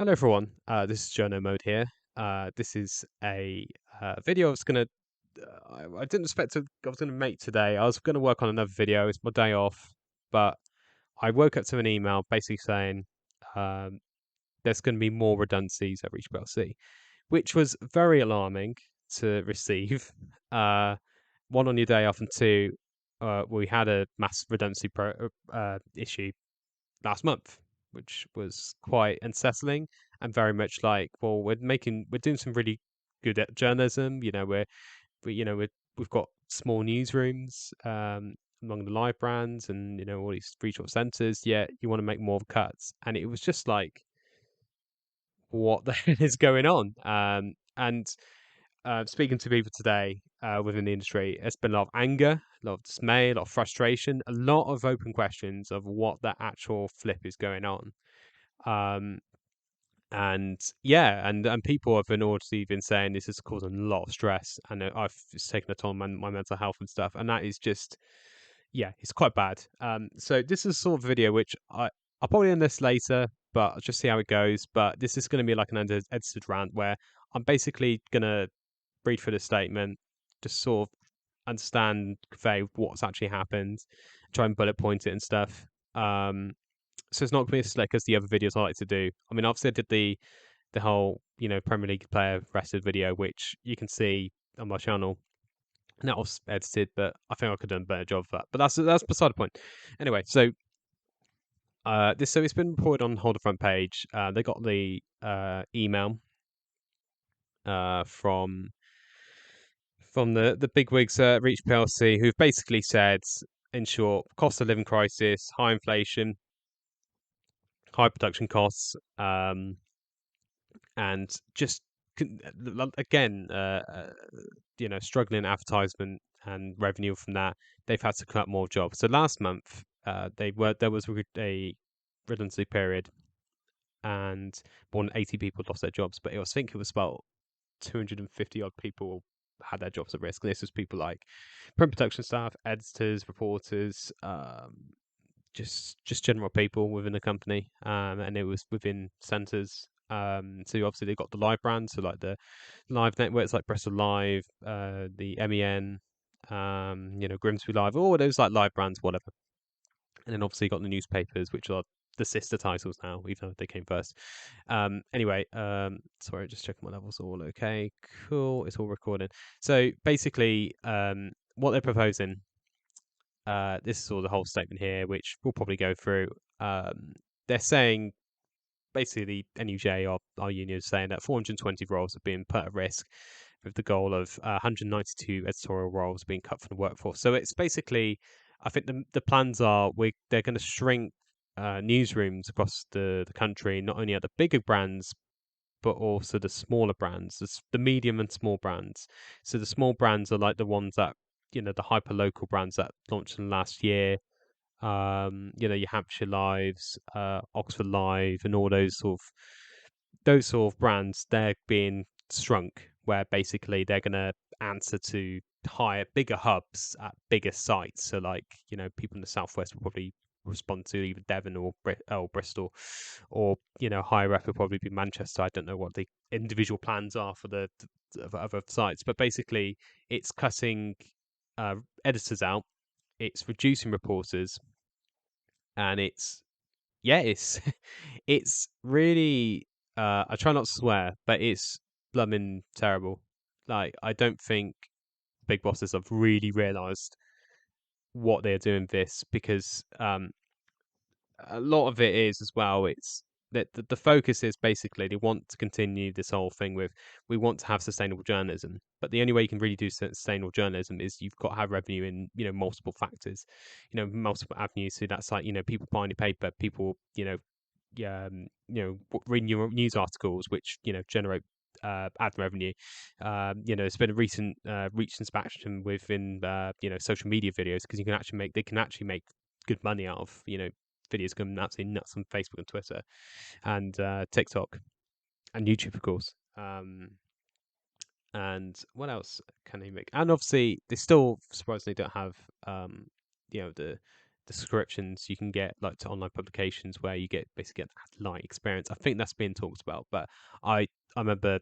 Hello everyone, this is Journo Mode here. This is a video I was gonna. I didn't expect I was gonna make today. I was gonna work on another video. It's my day off, but I woke up to an email basically saying um, there's going to be more redundancies at Reach PLC, which was very alarming to receive. Uh, One, on your day off, and two, we had a mass redundancy issue last month, which was quite unsettling and very much like, well, we're doing some really good at journalism. We've got small newsrooms among the live brands, and all these regional centres. Yet you want to make more cuts, and it was just like, what the hell is going on? And Speaking to people today within the industry, there's been a lot of anger, a lot of dismay, a lot of frustration, a lot of open questions of what the actual flip is going on. Um, and yeah, and people have been already been saying this is causing a lot of stress, and it's taken a toll on my mental health and stuff, and that is just, yeah, it's quite bad. So this is sort of video which I'll probably end this later, but I'll just see how it goes. But this is going to be like an edited rant where I'm basically gonna read through the statement, just sort of understand, convey what's actually happened, try and bullet point it and stuff. So it's not going to be as slick as the other videos I like to do. I mean, obviously I did the whole Premier League player rested video, which you can see on my channel. And that was edited, but I think I could have done a better job of that. But that's beside the point. Anyway, so it's been reported on Hold the Front Page. They got the email from the bigwigs at Reach PLC, who've basically said, in short, cost of living crisis, high inflation, high production costs, and just again, struggling advertisement and revenue from that. They've had to cut more jobs. So last month, there was a redundancy period, and more than 80 people lost their jobs. But I think it was about 250 odd people had their jobs at risk. And this was people like print production staff, editors, reporters, just general people within the company. And it was within centres. So obviously they got the live brands, so like the live networks like Bristol Live, the MEN, Grimsby Live, all those like live brands, whatever. And then obviously you got the newspapers, which are the sister titles now, even though they came first. Sorry, just checking my levels all okay. Cool, it's all recording. So basically, what they're proposing, this is all the whole statement here, which we'll probably go through. They're saying basically the NUJ, our union, is saying that 420 roles have been put at risk, with the goal of 192 editorial roles being cut from the workforce. So it's basically, I think the plans are they're going to shrink newsrooms across the country, not only at the bigger brands, but also the smaller brands, the medium and small brands. So the small brands are like the ones that, the hyper local brands that launched in the last year. Your Hampshire Lives, Oxford Live, and all those sort of brands. They're being shrunk, where basically they're going to answer to higher, bigger hubs at bigger sites. So, like, people in the southwest will probably respond to either Devon or Bristol, or higher up will probably be Manchester. I don't know what the individual plans are for the other sites, but basically, it's cutting editors out, it's reducing reporters, and it's it's really I try not to swear, but it's blooming terrible. Like, I don't think big bosses have really realised what they're doing with this, because a lot of it is as well. It's that the focus is basically they want to continue this whole thing with, we want to have sustainable journalism, but the only way you can really do sustainable journalism is you've got to have revenue in multiple factors, multiple avenues. So that's like, people buying your paper, people reading your news articles, which generate ad revenue. There's been a recent Reach inspection within social media videos, because they can actually make good money out of videos going absolutely nuts on Facebook and Twitter and TikTok and YouTube, of course. And what else can they make? And obviously, they still surprisingly don't have the descriptions you can get like to online publications where you basically get that light experience. I think that's being talked about, but I remember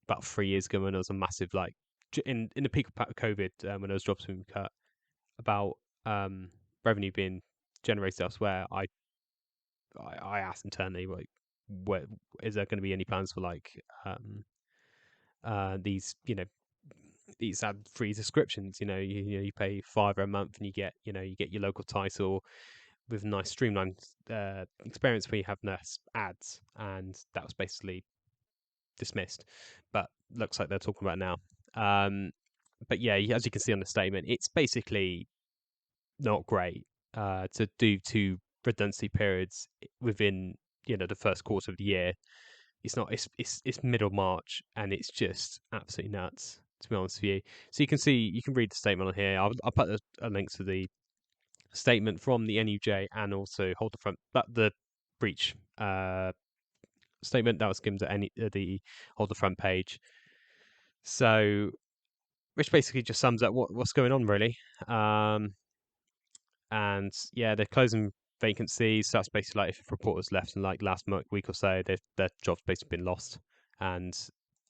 about 3 years ago when there was a massive like in the peak of COVID, when there was jobs being cut, about revenue being generated elsewhere. I asked internally, like, where is there going to be any plans for like these these ad free subscriptions? You pay £5 a month and you get your local title with a nice streamlined experience where you have less ads, and that was basically dismissed. But looks like they're talking about it now. But yeah, as you can see on the statement, it's basically not great to do two redundancy periods within the first quarter of the year. It's not. It's middle March, and it's just absolutely nuts, to be honest with you. So you can read the statement on here. I'll put a link to the statement from the NUJ and also hold the front, but the breach statement that was given to the hold the front page. So, which basically just sums up what's going on, really. And yeah, they're closing vacancies. So that's basically like if reporters left in like last week or so, their job's basically been lost, and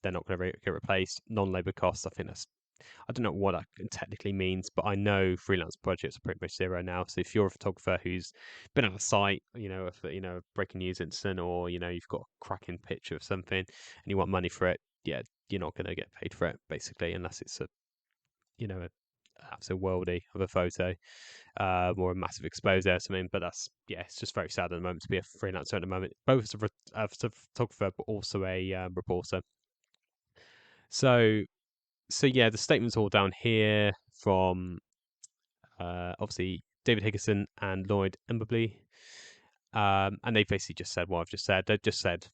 they're not going to get replaced. Non-labor costs, I don't know what that technically means, but I know freelance budgets are pretty much zero now. So if you're a photographer who's been on a site, if breaking news incident, or you've got a cracking picture of something and you want money for it, yeah, you're not going to get paid for it basically, unless it's a absolute worldy of a photo, or a massive exposure or something. But it's just very sad at the moment to be a freelancer at the moment, both as a photographer but also a reporter. So yeah, the statement's all down here from obviously David Higginson and Lloyd Emberby, and they basically just said what I've just said. They've just said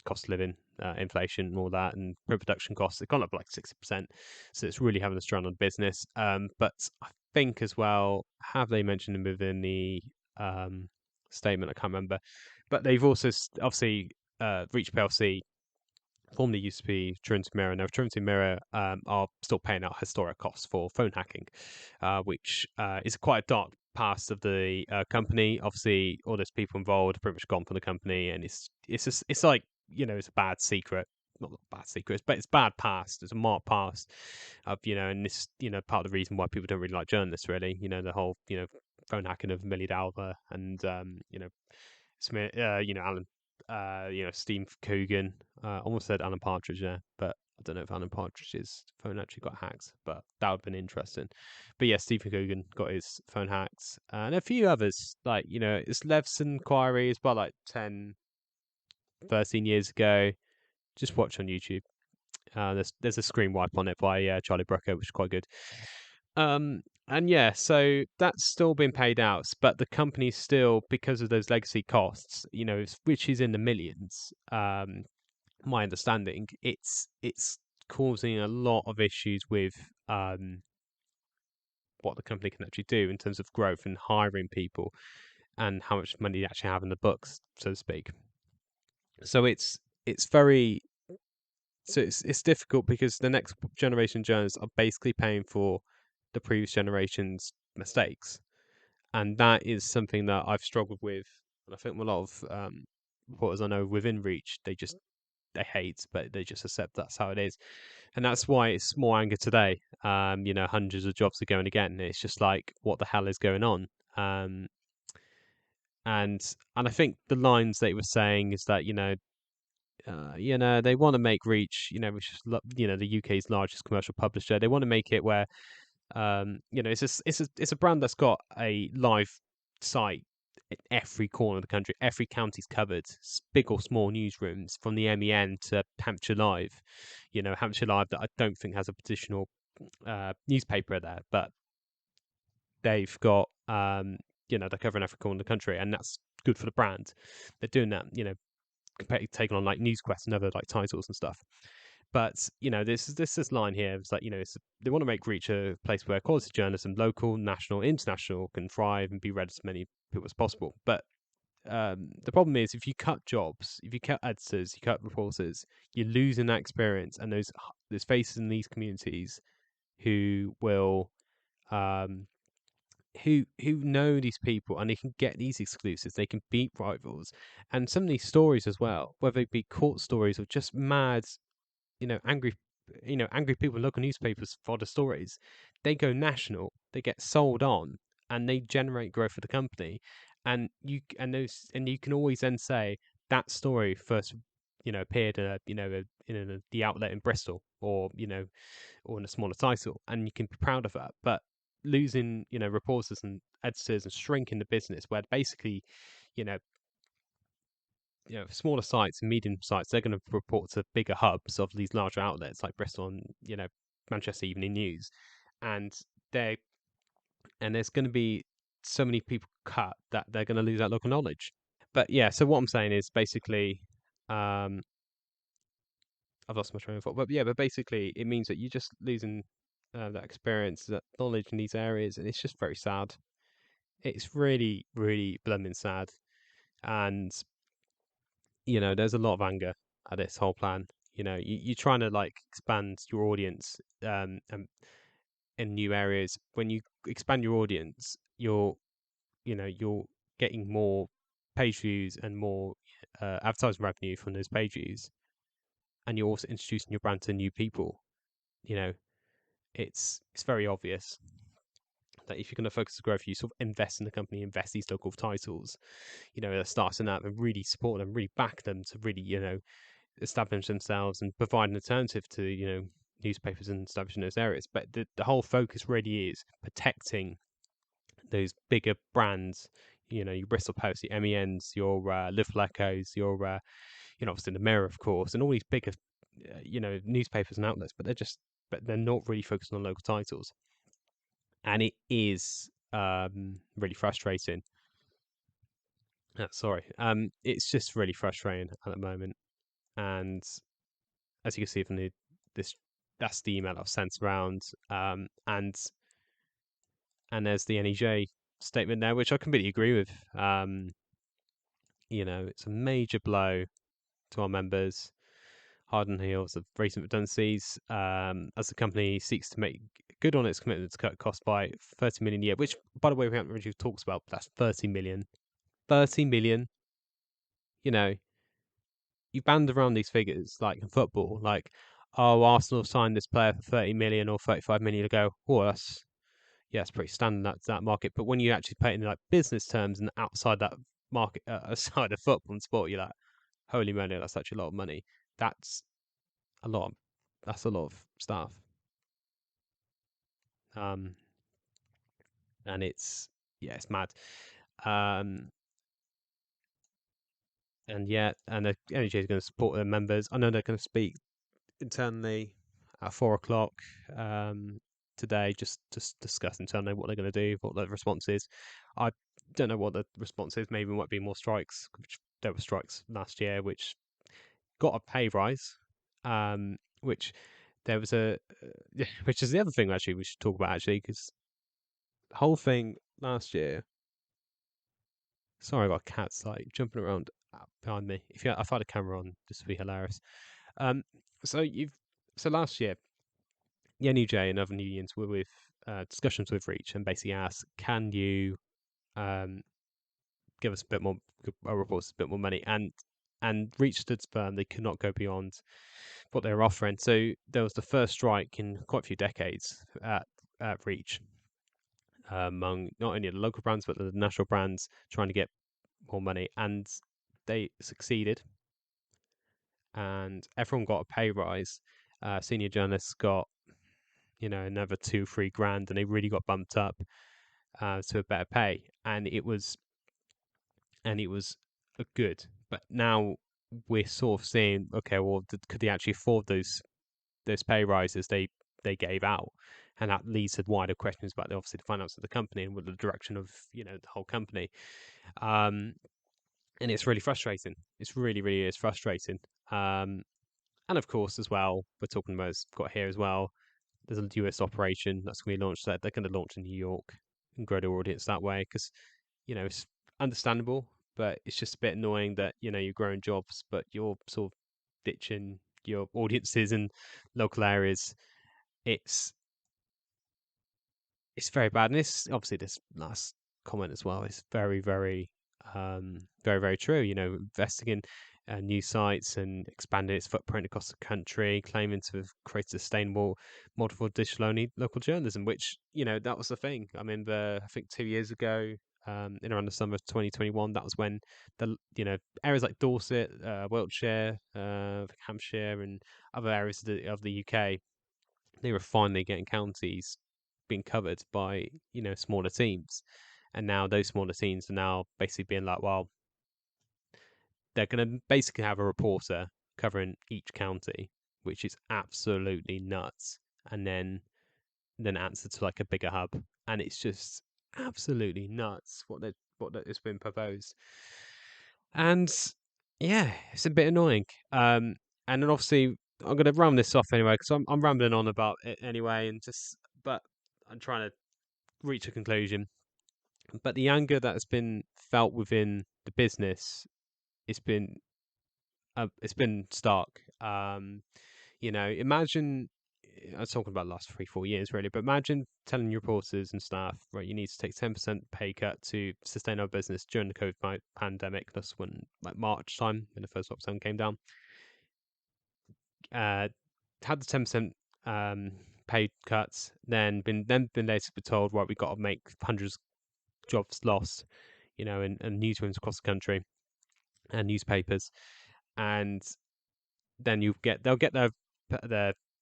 cost of living, inflation, and all that, and print production costs. They've gone up like 60%, so it's really having a strain on business. But I think as well, have they mentioned them within the statement? I can't remember, but they've also obviously Reach PLC formerly used to be Trinity Mirror. Now, Trinity Mirror are still paying out historic costs for phone hacking, which is quite a dark past of the company. Obviously, all those people involved are pretty much gone from the company, and it's like it's a bad secret. Not bad secrets, but it's bad past. It's a marked past of and this part of the reason why people don't really like journalists. Really, the whole phone hacking of Millie Dowler and Smith, Alan, Steve Coogan. Almost said Alan Partridge there, but I don't know if Alan Partridge's phone actually got hacked, but that would have been interesting. But yeah, Stephen Coogan got his phone hacked, and a few others. Like, it's Lev's inquiry is about like 10, 13 years ago. Just watch on YouTube. There's a screen wipe on it by Charlie Brooker, which is quite good. And yeah, so that's still been paid out, but the company still, because of those legacy costs, which is in the millions. My understanding, it's causing a lot of issues with what the company can actually do in terms of growth and hiring people, and how much money they actually have in the books, so to speak. So it's difficult because the next generation journalists are basically paying for the previous generation's mistakes, and that is something that I've struggled with, and I think a lot of reporters I know within Reach, they hate, but they just accept that's how it is, and that's why it's more anger today. Hundreds of jobs are going again. It's just like, what the hell is going on? And I think the lines they were saying is that they want to make Reach, which is the UK's largest commercial publisher. They want to make it where it's a brand that's got a live site in every corner of the country. Every county's covered, big or small newsrooms, from the MEN to Hampshire Live. Hampshire Live, that I don't think has a traditional newspaper there, but they've got they're covering every corner of the country, and that's good for the brand. They're doing that, taking on like NewsQuest and other like titles and stuff. But this line here is like, they want to make Reach a place where quality journalism, local, national, international, can thrive and be read as many people as possible. But the problem is, if you cut jobs, if you cut editors, you cut reporters, you're losing that experience and those faces in these communities who will who know these people and they can get these exclusives. They can beat rivals, and some of these stories as well, whether they be court stories or just mad, angry, angry people in local newspapers for the stories. They go national. They get sold on, and they generate growth for the company. And you can always then say that story first, appeared in the outlet in Bristol, or in a smaller title, and you can be proud of that. But losing, reporters and editors and shrinking the business, where basically, you know, smaller sites and medium sites, they're going to report to bigger hubs of these larger outlets like Bristol and Manchester Evening News, and they and there's going to be so many people cut that they're going to lose that local knowledge. But yeah, so what I'm saying is basically, um, I've lost my train of thought. But yeah, but basically, it means that you're just losing that experience, that knowledge in these areas, and it's just very sad. It's really, really blooming sad, and there's a lot of anger at this whole plan. You're trying to like expand your audience, in new areas. When you expand your audience, you're getting more page views and more advertising revenue from those page views, and you're also introducing your brand to new people. You know, it's very obvious that if you're going to focus on growth, you sort of invest in the company, invest these local titles, starting out and really support them, really back them to really, establish themselves and provide an alternative to, newspapers and establish in those areas. But the whole focus really is protecting those bigger brands, your Bristol Post, your MENs, your Liverpool Echoes, your, obviously the Mirror, of course, and all these bigger, newspapers and outlets, but they're not really focused on local titles. And it is really frustrating. Sorry, it's just really frustrating at the moment. And as you can see from this, that's the email I've sent around. And there's the NEJ statement there, which I completely agree with. It's a major blow to our members, hard on the heels of recent redundancies, as the company seeks to make good on its commitment to cut costs by 30 million a year, which, by the way, we haven't really talked about, but that's 30 million. 30 million, you know, you band around these figures like in football, like, oh, Arsenal signed this player for 30 million or 35 million ago. Oh, that's pretty standard, that market. But when you actually put it in like business terms and outside that market, outside of football and sport, you're like, holy moly, that's such a lot of money. That's a lot. That's a lot of stuff. Um, and it's mad. Um, and yeah, and the NHA is going to support their members. I know they're going to speak internally at 4 o'clock today, just discuss internally what they're going to do, what the response is. I don't know what the response is. Maybe it might be more strikes. Which there were strikes last year, which got a pay rise. Which there was which is the other thing actually we should talk about actually, because the whole thing last year. Sorry, I got cats like jumping around behind me. If I had a camera on, this would be hilarious. Um, so last year, the NUJ and other unions were with discussions with Reach and basically asked, can you um, give us a bit more, our reports a bit more money? And Reach stood firm; they could not go beyond what they were offering. So there was the first strike in quite a few decades at Reach, among not only the local brands but the national brands trying to get more money, and they succeeded, and everyone got a pay rise. Senior journalists got another 2-3 grand, and they really got bumped up to a better pay, and it was a good. But now we're sort of saying, okay, well, could they actually afford those pay rises they gave out? And that leads to wider questions about obviously the finance of the company and what the direction of the whole company. And it's really frustrating. It's really, really is frustrating. And of course, as well, we're talking about got here as well. There's a US operation that's going to be launched there. They're going to launch in New York and grow their audience that way because it's understandable, but it's just a bit annoying that you're growing jobs, but you're sort of ditching your audiences in local areas. It's it's very bad. And this obviously this last comment as well is very, very, very, very true. Investing in new sites and expanding its footprint across the country, claiming to have created sustainable, multiple digital only local journalism. Which that was the thing. I mean, I think 2 years ago, in around the summer of 2021, that was when the areas like Dorset, Wiltshire, Hampshire, and other areas of the UK, they were finally getting counties being covered by smaller teams, and now those smaller teams are now basically being like, well, they're going to basically have a reporter covering each county, which is absolutely nuts, and then answer to like a bigger hub, and it's just absolutely nuts what has been proposed, and yeah, it's a bit annoying. And then obviously I'm going to round this off anyway because I'm rambling on about it anyway, and but I'm trying to reach a conclusion. But the anger that has been felt within the business, it's been it's been stark. Imagine I was talking about the last 3-4 years really, but imagine telling your reporters and staff, right, you need to take 10% pay cut to sustain our business during the COVID pandemic. That's when like March time when the first lockdown came down. Had the 10% pay cuts, then later be told, right, we got to make hundreds of jobs lost, in newsrooms across the country and newspapers, and then they'll get their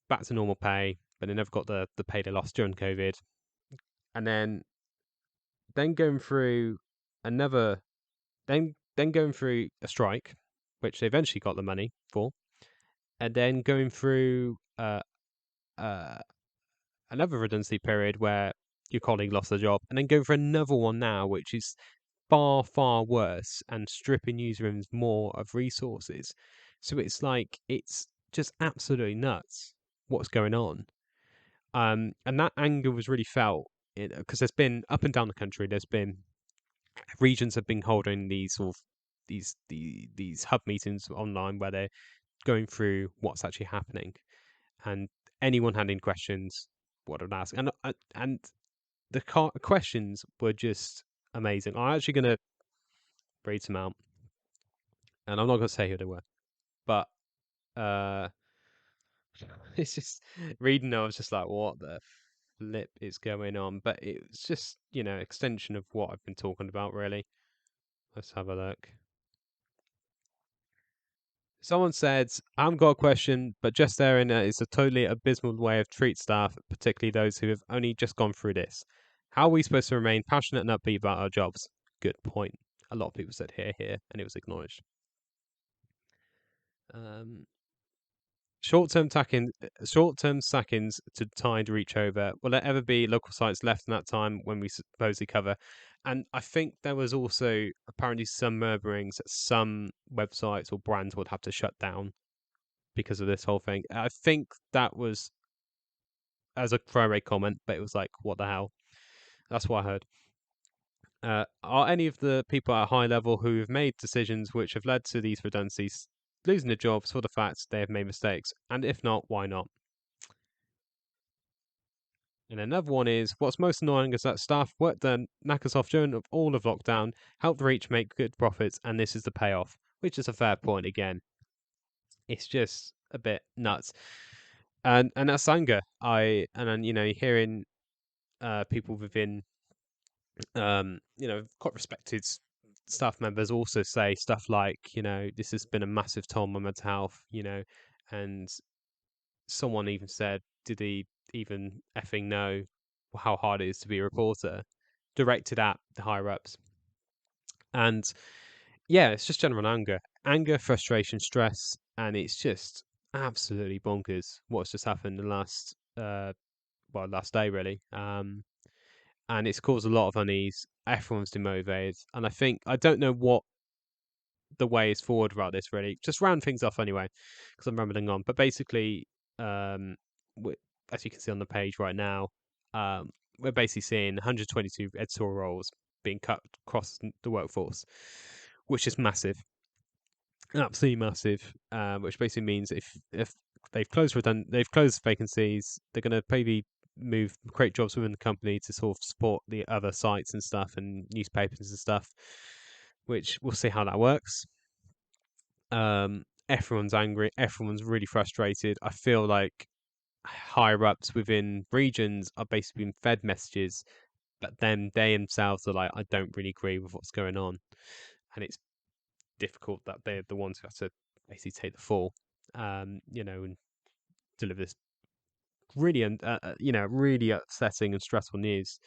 back to normal pay, but they never got the pay they lost during COVID, and then going through another then going through a strike, which they eventually got the money for, and then going through uh, another redundancy period where your colleague lost their job, and then going for another one now, which is far, far worse and stripping newsrooms more of resources. So it's just absolutely nuts what's going on. And that anger was really felt because there's been up and down the country. There's been regions have been holding these sort of these hub meetings online where they're going through what's actually happening, and anyone had any questions, what would ask, and the questions were just amazing. I'm actually gonna read some out, and I'm not gonna say who they were, but uh, it's just reading. I was just like, what the flip is going on? But it was just extension of what I've been talking about, really. Let's have a look. Someone said, I haven't got a question, but just there in it's a totally abysmal way of treat staff, particularly those who have only just gone through this. How are we supposed to remain passionate and upbeat about our jobs? Good point. A lot of people said here, and it was acknowledged. Um, short-term sackings to tide reach over. Will there ever be local sites left in that time when we supposedly cover? And I think there was also apparently some murmurings that some websites or brands would have to shut down because of this whole thing. I think that was as a throwaway comment, but it was like, what the hell? That's what I heard. Are any of the people at a high level who have made decisions which have led to these redundancies losing their jobs for the fact they have made mistakes? And if not, why not? And another one is what's most annoying is that staff worked their knackers off during all of lockdown, helped Reach make good profits, and this is the payoff, which is a fair point again. It's just a bit nuts. And that's anger. And then hearing people within quite respected staff members also say stuff like, this has been a massive toll on my mental health, and someone even said, did he even effing know how hard it is to be a reporter? Directed at the higher ups. And yeah, it's just general anger, frustration, stress, and it's just absolutely bonkers what's just happened the last day really. And it's caused a lot of unease. Everyone's demotivated, and I don't know what the way is forward about this. Really, just round things off anyway, because I'm rambling on. But basically, um, as you can see on the page right now, we're basically seeing 122 editorial roles being cut across the workforce, which is massive, absolutely massive. Which basically means if they've closed vacancies, they're going to maybe create jobs within the company to sort of support the other sites and stuff and newspapers and stuff, which we'll see how that works. Everyone's angry. Everyone's really frustrated. I feel like higher ups within regions are basically being fed messages, but then they themselves are like, I don't really agree with what's going on, and it's difficult that they're the ones who have to basically take the fall, and deliver this really, really upsetting and stressful news.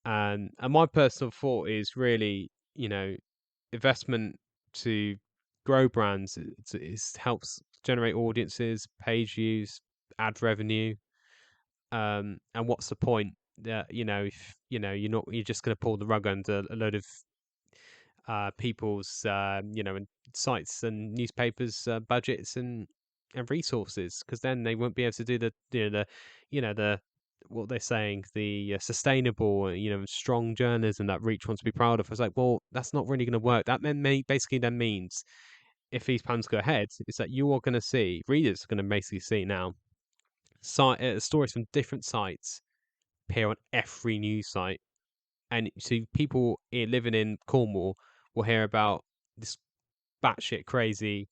And my personal thought is really, investment to grow brands helps generate audiences, page views, ad revenue. And what's the point that if you're just going to pull the rug under a load of people's and sites and newspapers budgets and resources, because then they won't be able to do the what they're saying, the sustainable strong journalism that Reach wants to be proud of. It's like, well, that's not really going to work. That basically then means if these plans go ahead, is that you are going to see readers are going to basically see now stories from different sites appear on every news site, and so people living in Cornwall will hear about this batshit crazy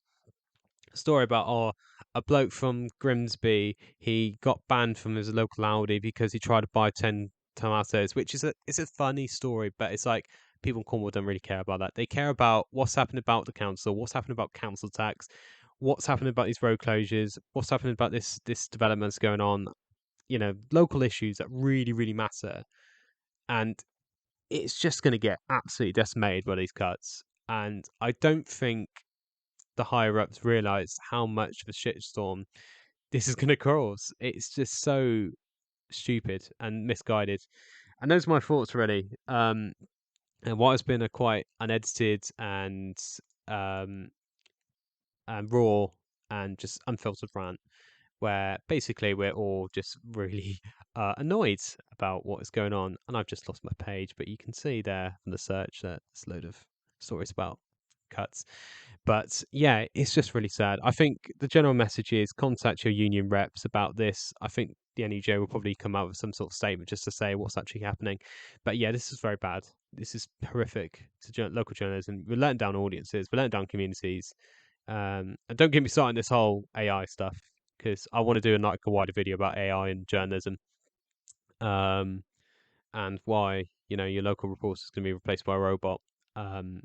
story about a bloke from Grimsby. He got banned from his local Aldi because he tried to buy 10 tomatoes, which is a funny story, but it's like people in Cornwall don't really care about that. They care about what's happened about the council, what's happened about council tax, what's happened about these road closures, what's happened about this developments going on. Local issues that really really matter, and it's just going to get absolutely decimated by these cuts. And I don't think the higher ups realize how much of a shitstorm this is going to cause. It's just so stupid and misguided. And those are my thoughts, really. And what has been a quite unedited um, and raw and just unfiltered rant, where basically we're all just really annoyed about what is going on. And I've just lost my page, but you can see there from the search that there's a load of stories about cuts. But yeah, it's just really sad. I think the general message is contact your union reps about this. I think the NEJ will probably come out with some sort of statement just to say what's actually happening. But yeah, this is very bad. This is horrific to local journalism. We're letting down audiences, we're letting down communities. And don't get me started on this whole AI stuff, because I want to do a wider video about AI and journalism, um, and why your local reporter is going to be replaced by a robot. Um,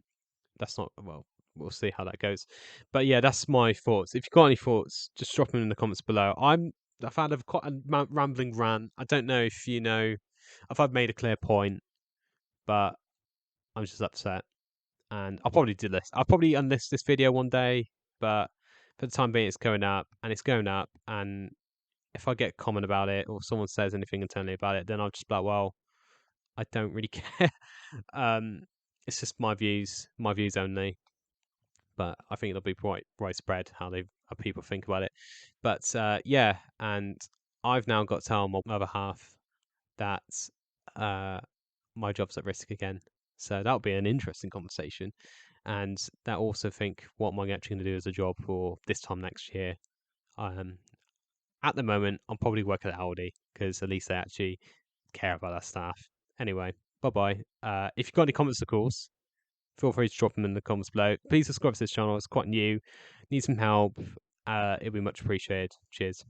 that's not well. We'll see how that goes. But yeah, that's my thoughts. If you've got any thoughts, just drop them in the comments below. I've had quite a rambling rant. I don't know if if I've made a clear point, but I'm just upset, and I'll probably do this. I'll probably unlist this video one day, but for the time being, it's going up, and it's going up. And if I get a comment about it, or someone says anything internally about it, then I'll just be like, well, I don't really care. um, it's just my views only. But I think it'll be quite widespread how people think about it. But yeah, and I've now got to tell my other half that uh, my job's at risk again. So that'll be an interesting conversation. And that also think, what am I actually going to do as a job for this time next year? At the moment, I'm probably working at Aldi, because at least they actually care about their staff. Anyway, bye bye. If you've got any comments, of course, feel free to drop them in the comments below. Please subscribe to this channel. It's quite new. Need some help. It'll be much appreciated. Cheers.